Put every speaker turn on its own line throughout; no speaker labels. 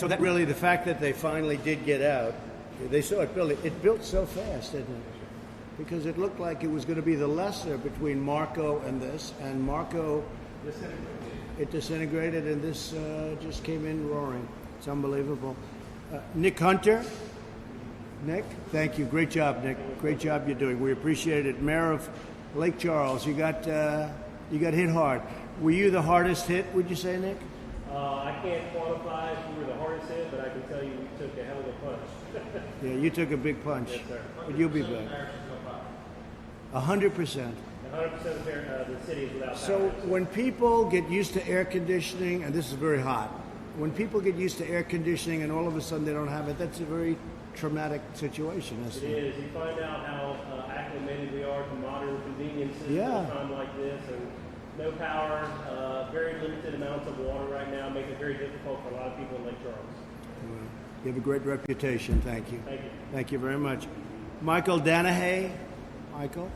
So that really, the fact that they finally did get out, they saw it build. It built so fast, didn't it? Because it looked like it was going to be the lesser between Marco and this, and Marco, it disintegrated, and this just came in roaring. It's unbelievable. Nick Hunter. Nick, thank you. Great job, Nick. Great job you're doing. We appreciate it. Mayor of Lake Charles, you got hit hard. Were you the hardest hit, would you say, Nick?
I can't quantify if you were the hardest hit, but I can tell you we took a hell of a punch.
Yeah, you took a big punch.
Yes, sir.
But you'll be back. 100%.
100% of the city is without power.
So when people get used to air conditioning, and this is very hot, when people get used to air conditioning and all of a sudden they don't have it, that's a very traumatic situation.
It is. You find out how acclimated we are to modern conveniences at a time like this, and no power, very limited amounts of water right now make it very difficult for a lot of people in Lake Charles.
You have a great reputation. Thank you.
Thank you.
Thank you very much. Michael Danahay. Michael?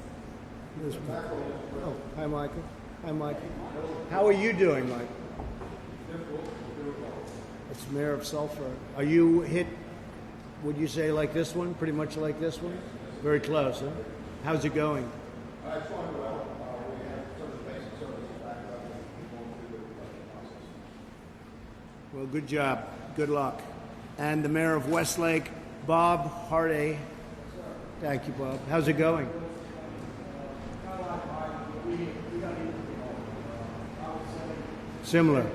Oh, hi, Michael. Hi, Michael. How are you doing, Michael? It's Mayor of Sulphur. Are you hit, would you say, like this one? Pretty much like this one? Very close, huh? How's it going?
It's going well. We have some of the basic services back up and going through the process.
Well, good job. Good luck. And the Mayor of Westlake, Bob Hardy. Thank you, Bob. How's it going? Similar.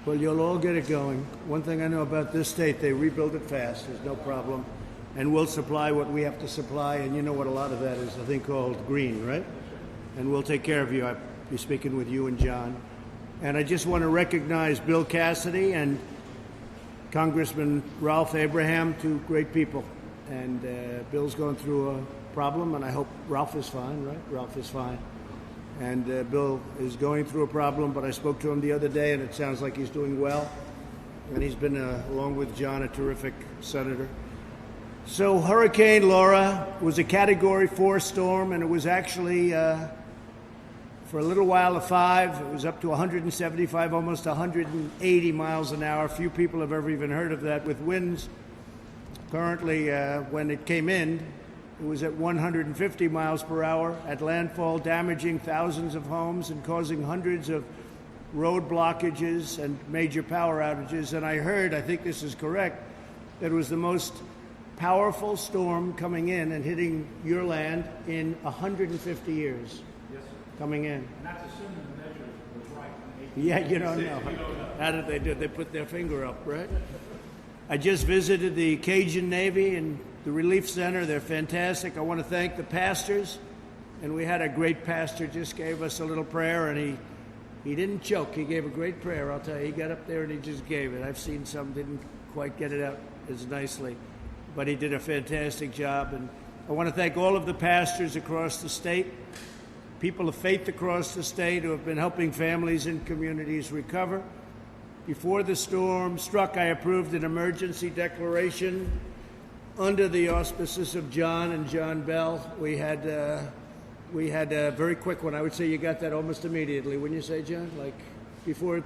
Well, you'll all get it going. One thing I know about this state, they rebuild it fast. There's no problem. And we'll supply what we have to supply. And you know what a lot of that is, a thing called green, right? And we'll take care of you. I'll be speaking with you and John. And I just want to recognize Bill Cassidy and Congressman Ralph Abraham, two great people. And Bill's going through a problem, and I hope Ralph is fine, right? Ralph is fine. And Bill is going through a problem, but I spoke to him the other day, and it sounds like he's doing well. And he's been, along with John, a terrific senator. So Hurricane Laura was a Category 4 storm, and it was actually, for a little while, a 5. It was up to 175, almost 180 miles an hour. Few people have ever even heard of that, with winds. Currently, when it came in, it was at 150 miles per hour at landfall, damaging thousands of homes and causing hundreds of road blockages and major power outages. And I heard, I think this is correct, that it was the most powerful storm coming in and hitting your land in 150 years.
Yes, sir.
Coming in.
And that's assuming the measure was right.
Yeah, you don't know. How did they do it? They put their finger up, right? I just visited the Cajun Navy and the Relief Center. They're fantastic. I want to thank the pastors. And we had a great pastor just gave us a little prayer, and he didn't choke. He gave a great prayer, I'll tell you. He got up there and he just gave it. I've seen some didn't quite get it out as nicely, but he did a fantastic job. And I want to thank all of the pastors across the state, people of faith across the state who have been helping families and communities recover. Before the storm struck, I approved an emergency declaration under the auspices of John and John Bell. We had a very quick one. I would say you got that almost immediately. Wouldn't you say, John? Like before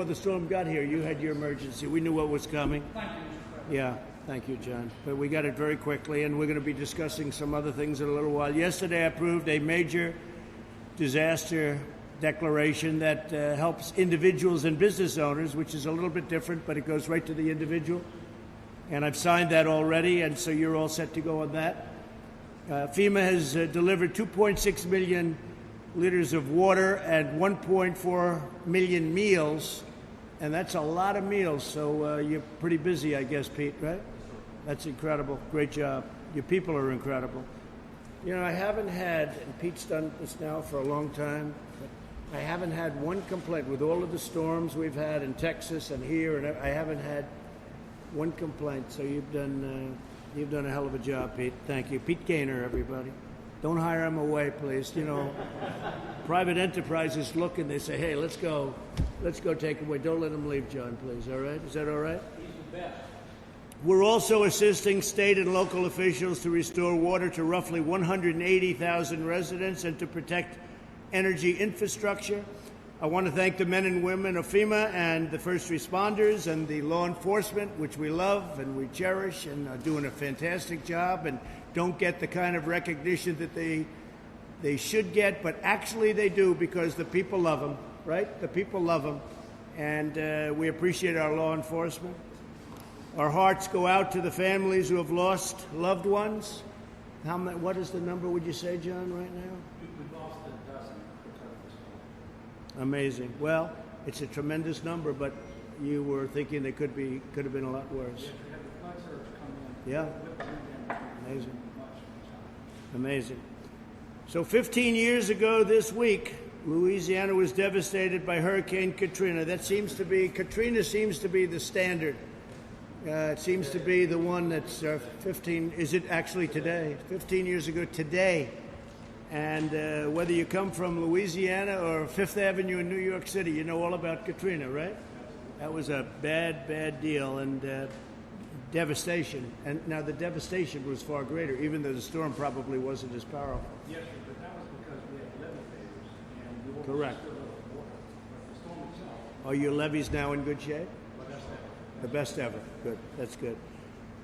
the storm got here, you had your emergency. We knew what was coming.
Thank you, Mr. President.
Yeah, thank you, John. But we got it very quickly, and we're going to be discussing some other things in a little while. Yesterday, I approved a major disaster declaration that helps individuals and business owners, which is a little bit different, but it goes right to the individual. And I've signed that already, and so you're all set to go on that. FEMA has delivered 2.6 million liters of water and 1.4 million meals, and that's a lot of meals. So you're pretty busy, I guess, Pete, right? That's incredible. Great job. Your people are incredible. You know, I haven't had, and Pete's done this now for a long time, but I haven't had one complaint with all of the storms we've had in Texas and here, and I haven't had One complaint. So you've done a hell of a job, Pete. Thank you. Pete Gaynor, everybody. Don't hire him away, please. You know, private enterprises look and they say, hey, let's go take him away. Don't let him leave, John, please. All right? Is that all right?
He's the best.
We're also assisting state and local officials to restore water to roughly 180,000 residents and to protect energy infrastructure. I want to thank the men and women of FEMA and the first responders and the law enforcement, which we love and we cherish and are doing a fantastic job and don't get the kind of recognition that they should get, but actually they do because the people love them, right? The people love them, and we appreciate our law enforcement. Our hearts go out to the families who have lost loved ones. What is the number, would you say, John, right now?
We've lost a dozen because of this storm.
Amazing. Well, it's a tremendous number, but you were thinking they could have been a lot worse.
Yes, we had the flood surge come in.
Yeah.
With the wind damage.
Amazing.
Much.
Amazing. So 15 years ago this week, Louisiana was devastated by Hurricane Katrina. Katrina seems to be the standard. It seems to be the one that's 15, is it actually today? 15 years ago today. And whether you come from Louisiana or Fifth Avenue in New York City, you know all about Katrina, right? That was a bad, bad deal and devastation. And now the devastation was far greater, even though the storm probably wasn't as powerful.
Yes, sir, but that was because we had levee failures and the
Correct.
still over water. But the storm itself,
Are your levees now in good shape?
but that's that.
The best ever. Good. That's good.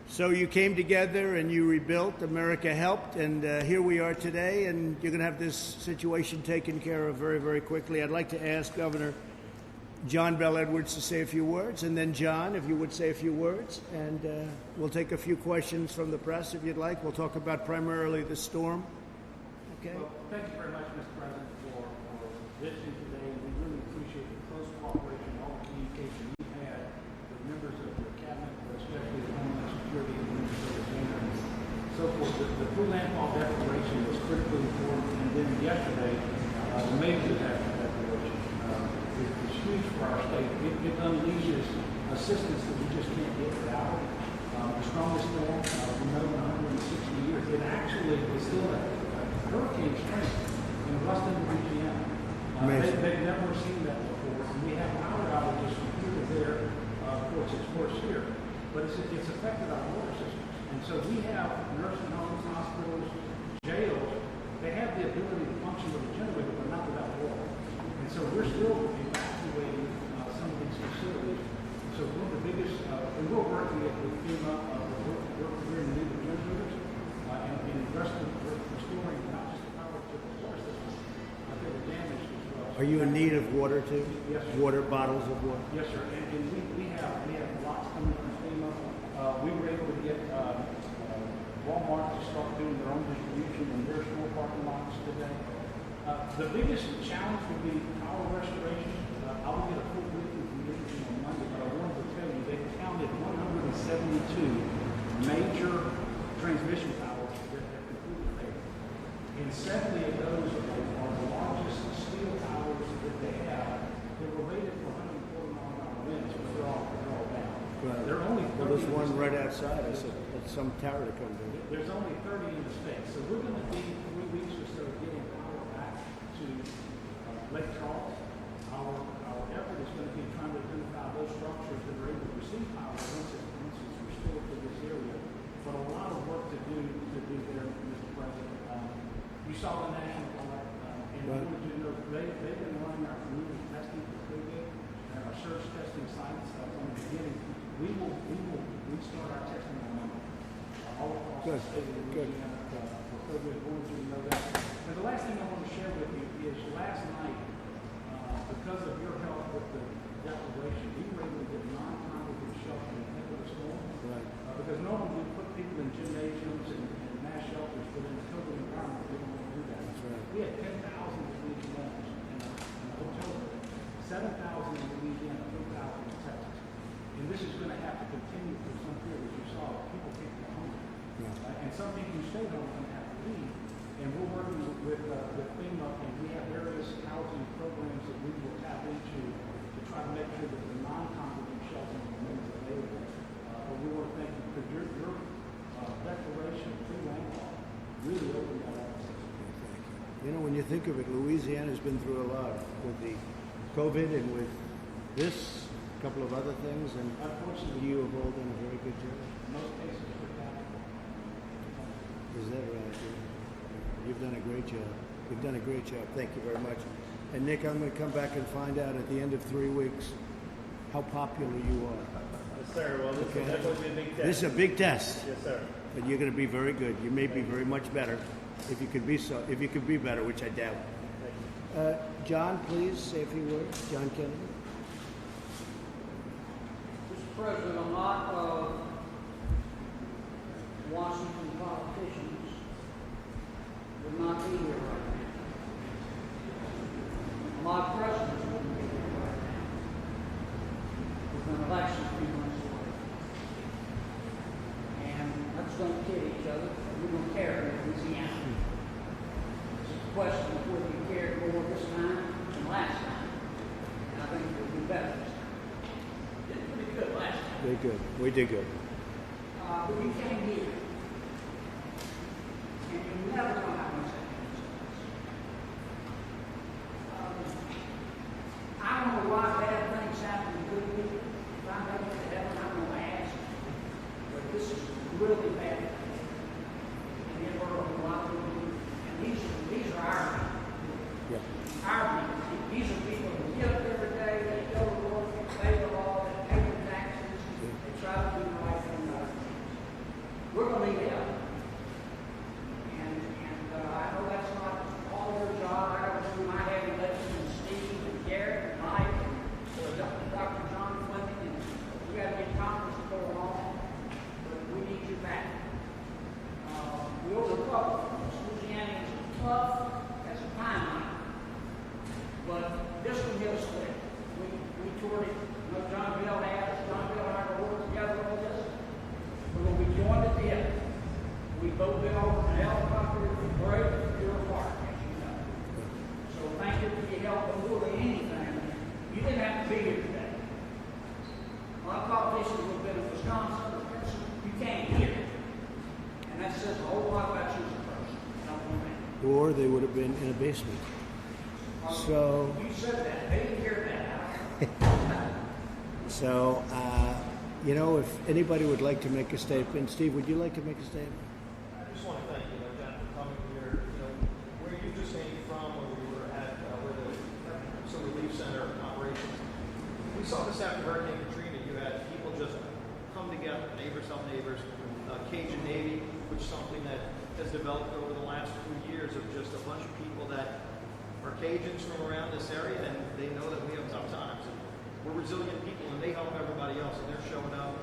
So you came together and you rebuilt. America helped, and here we are today. And you're going to have this situation taken care of very, very quickly. I'd like to ask Governor John Bell Edwards to say a few words, and then John, if you would say a few words, and we'll take a few questions from the press if you'd like. We'll talk about primarily the storm. Okay.
Well, thank you very much, Mr. President, for visiting today. We really appreciate the close cooperation and all the communication you've had with members of your cabinet, but especially the Homeland Security Administrator and so forth. The full landfall declaration was critically important, and then yesterday, the major disaster declaration is huge for our state. It unleashes assistance that we just can't get without it. The strongest storm we know in 160 years. It actually is still a hurricane strength in Ruston, Louisiana. They've never seen that before. And we have power outages from here to there. Of course, it's worse here, but it's affected our water systems. And so we have nursing homes, hospitals, jails. They have the ability to function with a generator, but not without water. And so we're still evacuating some of these facilities. So one of the biggest, and we're working with FEMA, we're in need of generators, and restoring not just the power to the water system, but they were damaged as well.
Are you in need of water too?
Yes, sir.
Water, bottles of water?
Yes, sir. And we have lots coming from FEMA. We were able to get Walmart to start doing their own distribution in their store parking lots today. The biggest challenge would be power restoration. I will get a full briefing from you on Monday, but I wanted to tell you they counted 172 major transmission towers that have completely failed. And 70 of those are the largest steel towers that they have. They were rated for 140-mile-an-hour winds, but they're all down.
Right.
There are only 30
Well, there's
in the
one
state.
right outside. I said, that's some tower to come to.
There's only 30 in the state. So we're going to be 3 weeks or so getting power back to Lake Charles. Our effort is going to be trying to identify those structures that are able to receive power once it's restored to this area. But a lot of work to do there, Mr. President. You saw the National Guard, and I wanted you to know they've been running our community testing for COVID and our surge testing sites from the beginning. We start our testing on Monday. All across the state of Louisiana for COVID. I wanted you to know that. And the last thing I want to share with you is last night, because of your help with the declaration, we were able to get non-congregate shelter ahead of the storm.
Right.
Because normally we put people in gymnasiums and mass shelters, but in the COVID environment, we don't want to do that.
That's right.
We had 10,000 of these rooms in a hotel room, 7,000 in Louisiana, 3,000 in Texas. And this is going to have to continue for some period, as you saw. People can't go home.
Yeah.
And some people who stay home are going to have to leave. And we're working with FEMA, and we have various housing programs that we will tap into to try to make sure that the non-congregate shelter remains available. But we
You know, when you think of it, Louisiana's been through a lot with the COVID and with this, a couple of other things, and
Unfortunately,
you have all done a very good job.
most cases are capital.
Is that right? You've done a great job. You've done a great job. Thank you very much. And Nick, I'm going to come back and find out at the end of 3 weeks how popular you are.
Yes, sir. Well, this will definitely be a big test.
This is a big test,
Yes, sir.
but you're going to be very good. You may be very much better if you could be so. If you could be better, which I doubt.
Thank you.
John, please say a few words. John Kennedy.
Mr. President, a lot of Washington politicians would not be here right now. A lot of presidents wouldn't be here right now. With an election 3 months away. And let's don't kid each other. We don't care in Louisiana. It's a question of whether you cared more this time than last time. And I think we'll do better this time. Did pretty good last time.
Did good. We did good.
But you came here. And you never know how much that means to us. I don't know why bad things happen to good people. If I make it to heaven, I'm going to ask. But this is really bad. And it hurt a lot of people. And these are our people.
Yeah.
Our people. These are people who get up every day, they go to work, they pay the law, they pay their taxes, they try to do the right thing by our kids. We're going to need help. And I know that's not all their job. I got to do my heavy lifting, and Steve and Garrett and Mike and Dr. John Fleming, and we got to get conference to go along, but we need you back. We owe the public. Louisiana is tough as a pine mine. But this one hit us quick. We toured it. You know, John Bell has. John Bell and I are working together on this. We're going to be joined at the end. We both been over in a helicopter from Bray to Deer Park, as you know. So thank you for your help in doing anything. You didn't have to be here today. A lot of politicians have been in Wisconsin. You came here. And that says a whole lot about you as a person. Not one thing.
Or they would have been in a basement. So,
You said that. They didn't hear that.
so you know, if anybody would like to make a statement, Steve, would you like to make a statement?
I just want to thank you, John, for coming here. You know, where you just came from, where we were at, where the Relief Center operations. We saw this after Hurricane Katrina. You had people just come together, neighbors help neighbors. Cajun Navy, which is something that has developed over the last few years of just a bunch of people that are Cajuns from around this area, and they know that we have tough times. And we're resilient people, and they help everybody else, and they're showing up.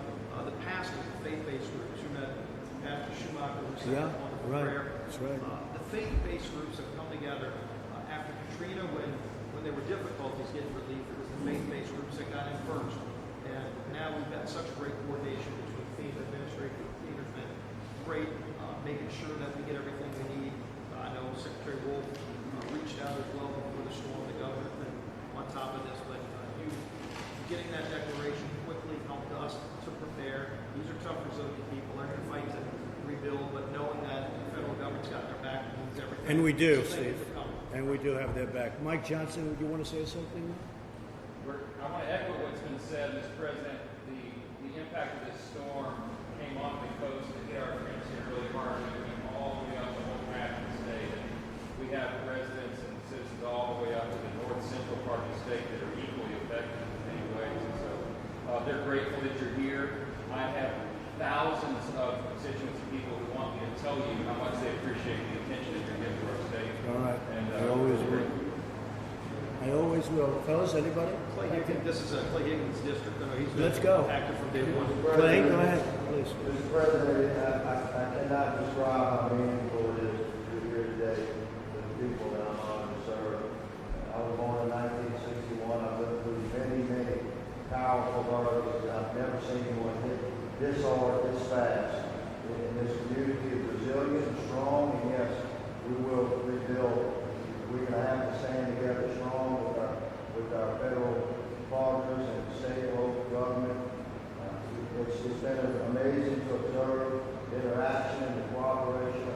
The pastors, the faith-based groups, you met Pastor Schumacher, who said
Yeah,
wonderful
right.
prayer.
That's right.
The faith-based groups have come together after Katrina when there were difficulties getting relief. It was the faith-based groups that got in first, and now we've got such great coordination between FEMA administrators. FEMA's been great, making sure that we get everything we need. I know Secretary Wolf reached out as well before the storm. The governor's been on top of this, but you getting that declaration quickly helped us to prepare. These are tough, resilient people. They're going to fight to rebuild, but knowing that the federal government's got their back means everything.
And we do,
So thank you
Steve.
for coming.
And we do have their back. Mike Johnson, would you want to say something?
I want to echo what's been said, Mr. President. The impact of this storm came off the coast and hit our friends here really hard. It went all the way up the whole map of the state. And we have residents and citizens all the way up to the north central part of the state that are equally affected in many ways. And so they're grateful that you're here. I have thousands of constituents and people who want me to tell you how much they appreciate the attention that you're giving to our state.
All right.
And
I always
we're
will. I always will. Fellas, anybody?
Clay Higgins, this is Clay Higgins' district. I know he's been
Let's go.
active from day one.
Clay, go ahead, please.
Mr. President, I cannot describe how meaningful it is to be here today for the people that I'm honored to serve. I was born in 1961. I've lived through many powerful hurricanes, and I've never seen one hit this hard, this fast. And this community is resilient and strong, and yes, we will rebuild. We're going to have to stand together strong with our federal partners and state and local government. It's been amazing to observe the interaction and the cooperation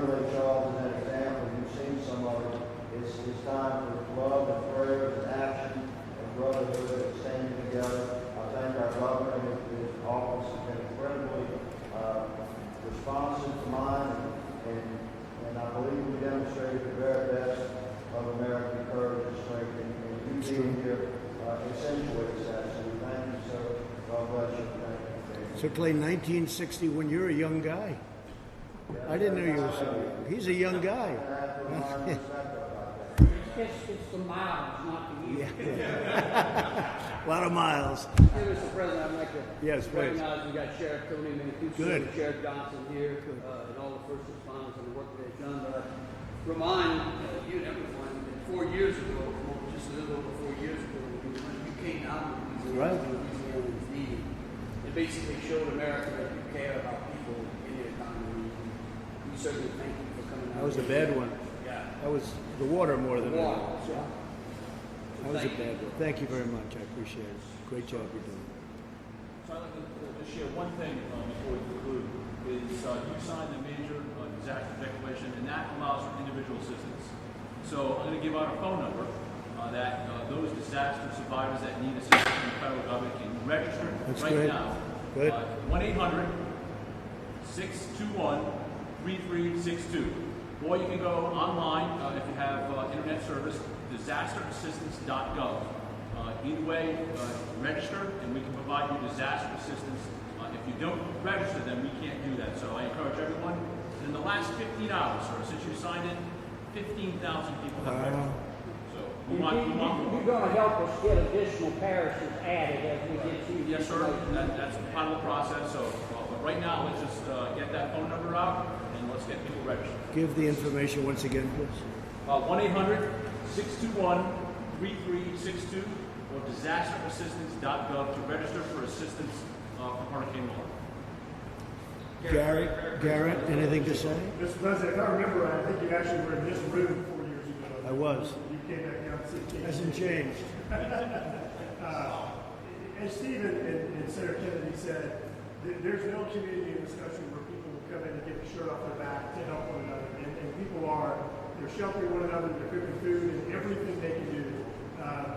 Timberlake Charles is an example. You've seen some of it. It's time for love and prayers and action and brotherhood and standing together. I thank our governor and his office has been incredibly responsive to mine, and I believe we demonstrated the very best of American courage and strength, and you being here accentuates that. So we thank you, sir. God bless you. Thank you.
So Clay, 1961, you're a young guy. I didn't know you were so young. He's a young guy.
It's the miles, not the years.
A lot of miles.
Mr. President, I'd like to
Yes, please.
recognize we got Sheriff Tony Mancuso
Good.
and Sheriff Johnson here, and all the first responders and the work that they've done. But I remind you and everyone that 4 years ago, or just a little over 4 years ago, when you came out of Louisiana,
Right.
Louisiana was needed. It basically showed America that you care about people in the economy. We certainly thank you for coming out.
That was a bad one.
Yeah.
That was the water more than
Water,
anything.
yeah.
That was a bad one. Thank you very much. I appreciate it. Great job you're doing.
So I'd like to just share one thing before we conclude, is you signed the major disaster declaration, and that allows for individual assistance. So I'm going to give out a phone number that those disaster survivors that need assistance from the federal government can register
That's
right
good.
now.
Good.
1-800-621-3362. Or you can go online if you have internet service, disasterassistance.gov. Either way, register and we can provide you disaster assistance. If you don't register, then we can't do that. So I encourage everyone. In the last 15 hours, sir, since you signed in, 15,000 people have registered. So we want more.
You're gonna help us get additional parishes added as we get to.
Yes, sir. That's part of the process. So, but right now, let's just get that phone number out and let's get people registered.
Give the information once again, please.
1-800-621-3362 or disasterassistance.gov to register for assistance from Hurricane Laura.
Garrett, anything to say?
Mr. President, if I remember right, I think you actually were in this room 4 years ago.
I was.
You came back down to 16.
Hasn't changed.
As Stephen and Senator Kennedy said, there's no community in this country where people will come in and get the shirt off their back to help one another. And people they're sheltering one another, they're cooking food and everything they can do.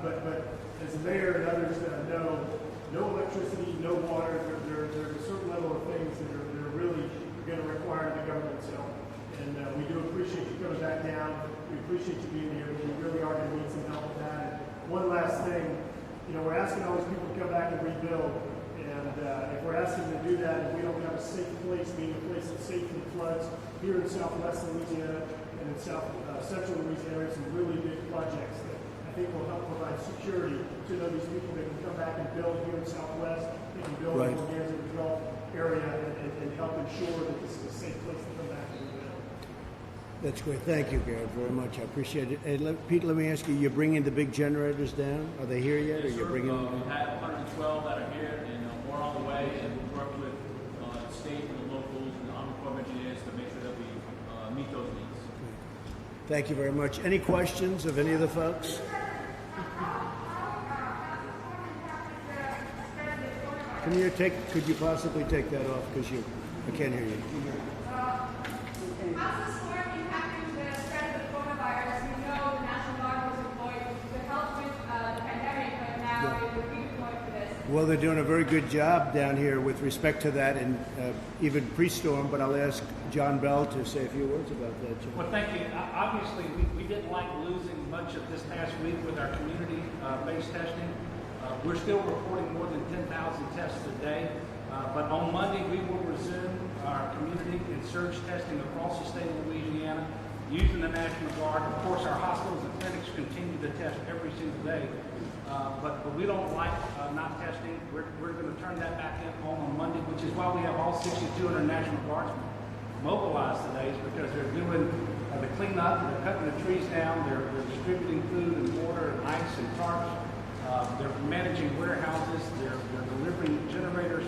But as the mayor and others know, no electricity, no water, there's a certain level of things that are really going to require the government's help. And we do appreciate you coming back down. We appreciate you being here. We really are going to need some help with that. And one last thing, we're asking all these people to come back and rebuild. And if we're asking them to do that, and we don't have a safe place, being a place that's safe from floods, here in southwest Louisiana and in central Louisiana, there's some really big projects that I think will help provide security to these people that can come back and build here in southwest. They can build in the Gulf area and help ensure that this is a safe place to come back and rebuild.
That's great. Thank you, Garrett, very much. I appreciate it. Hey, Pete, let me ask you, you're bringing the big generators down? Are they here yet, or you're bringing them
We
down?
have 112 that are here, and more on the way, and we work with the state and the locals and the Army Corps of Engineers to make sure that we meet those needs.
Thank you very much. Any questions of any of the folks? Could you possibly take that off, because I can't hear you.
How's the storm impacting the spread of the coronavirus? We know the National Guard was employed to help with the pandemic, but now it will be deployed for this.
Well, they're doing a very good job down here with respect to that, and even pre-storm, but I'll ask John Bell to say a few words about that, John.
Well, thank you. Obviously, we didn't like losing much of this past week with our community-based testing. We're still reporting more than 10,000 tests a day, but on Monday we will resume our community and surge testing across the state of Louisiana using the National Guard. Of course, our hospitals and clinics continue to test every single day, but we don't like not testing. We're going to turn that back on Monday, which is why we have all 6,200 National Guardsmen mobilized today, is because they're doing the cleanup, they're cutting the trees down, they're distributing food and water and ice and tarps. They're managing warehouses, they're delivering generators,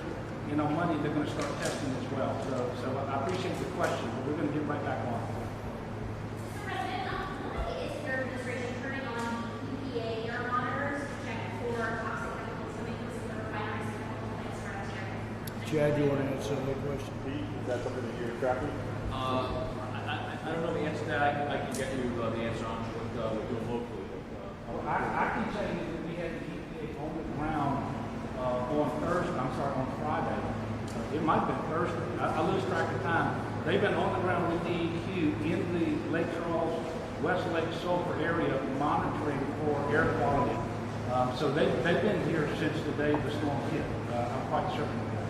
and on Monday they're going to start testing as well. So I appreciate the question, but we're going to get right back on.
Mr. President, when is your administration turning on the EPA air monitors to check for toxic chemicals coming from some of the refineries and chemical plants around the area?
Chad, you want to answer that question?
Is that something that you're tracking?
I can get you the answer on what we're doing locally.
Well, I can tell you that we had the EPA on the ground on Friday. It might have been Thursday. I lose track of time. They've been on the ground with DEQ in the Lake Charles, West Lake Sulphur area monitoring for air quality. So they've been here since the day the storm hit. I'm quite certain of that.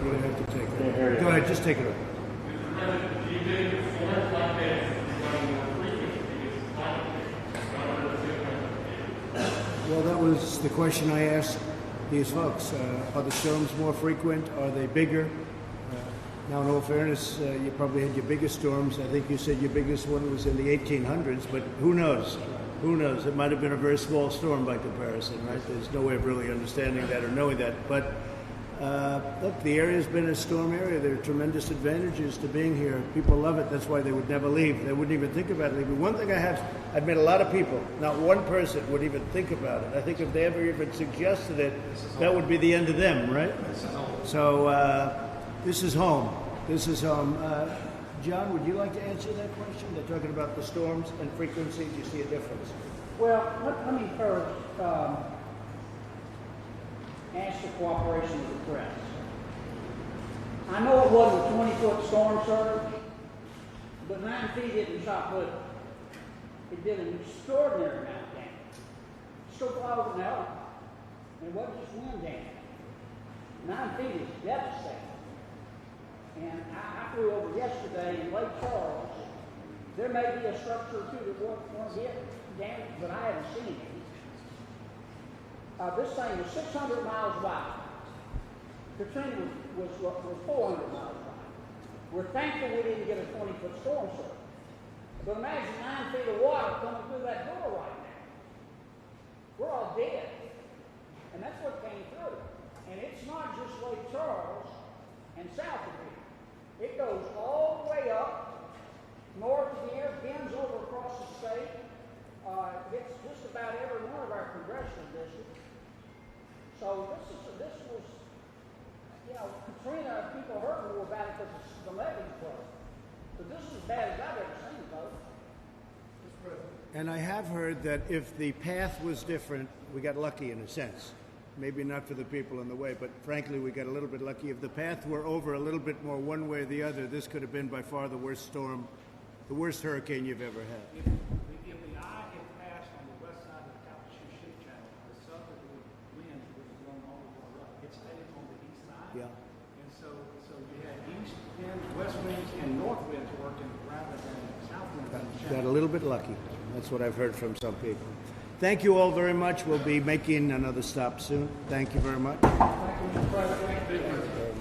You're going to have to take it. Go ahead, just take it over. Well, that was the question I asked these folks. Are the storms more frequent? Are they bigger? Now, in all fairness, you probably had your biggest storms. I think you said your biggest one was in the 1800s, but who knows? Who knows? It might have been a very small storm by comparison, right? There's no way of really understanding that or knowing that. But look, the area's been a storm area. There are tremendous advantages to being here. People love it. That's why they would never leave. They wouldn't even think about leaving. One thing I've met a lot of people, not one person would even think about it. I think if they ever even suggested it, that would be the end of them, right? So this is home. This is home. John, would you like to answer that question? They're talking about the storms and frequency. Do you see a difference?
Well, let me first ask the cooperation of the press. I know it wasn't a 20-foot storm surge, but 9 feet isn't shot put. It did an extraordinary amount of damage. Still fly over an helicopter. And it wasn't just wind damage. 9 feet is devastating. And I flew over yesterday in Lake Charles. There may be a structure or two that won't get damaged, but I haven't seen it. This thing was 600 miles wide. Katrina was 400 miles wide. We're thankful we didn't get a 20-foot storm surge. But imagine 9 feet of water coming through that door right now. We're all dead. And that's what came through. And it's not just Lake Charles and south of here. It goes all the way up north of here, bends over across the state, hits just about every one of our congressional districts. So this was, Katrina, people heard more about it because the levees broke. But this is as bad as I've ever seen it, though.
And I have heard that if the path was different, we got lucky in a sense. Maybe not for the people in the way, but frankly, we got a little bit lucky. If the path were over a little bit more one way or the other, this could have been by far the worst storm, the worst hurricane you've ever had.
If the eye had passed on the west side of the Calcasieu Ship Channel, the southerly wind was blowing all the way up. It stayed on the east side.
Yeah.
And so you had east winds, west winds, and north winds working rather than south winds.
Got a little bit lucky. That's what I've heard from some people. Thank you all very much. We'll be making another stop soon. Thank you very much.
Thank you, Mr. President.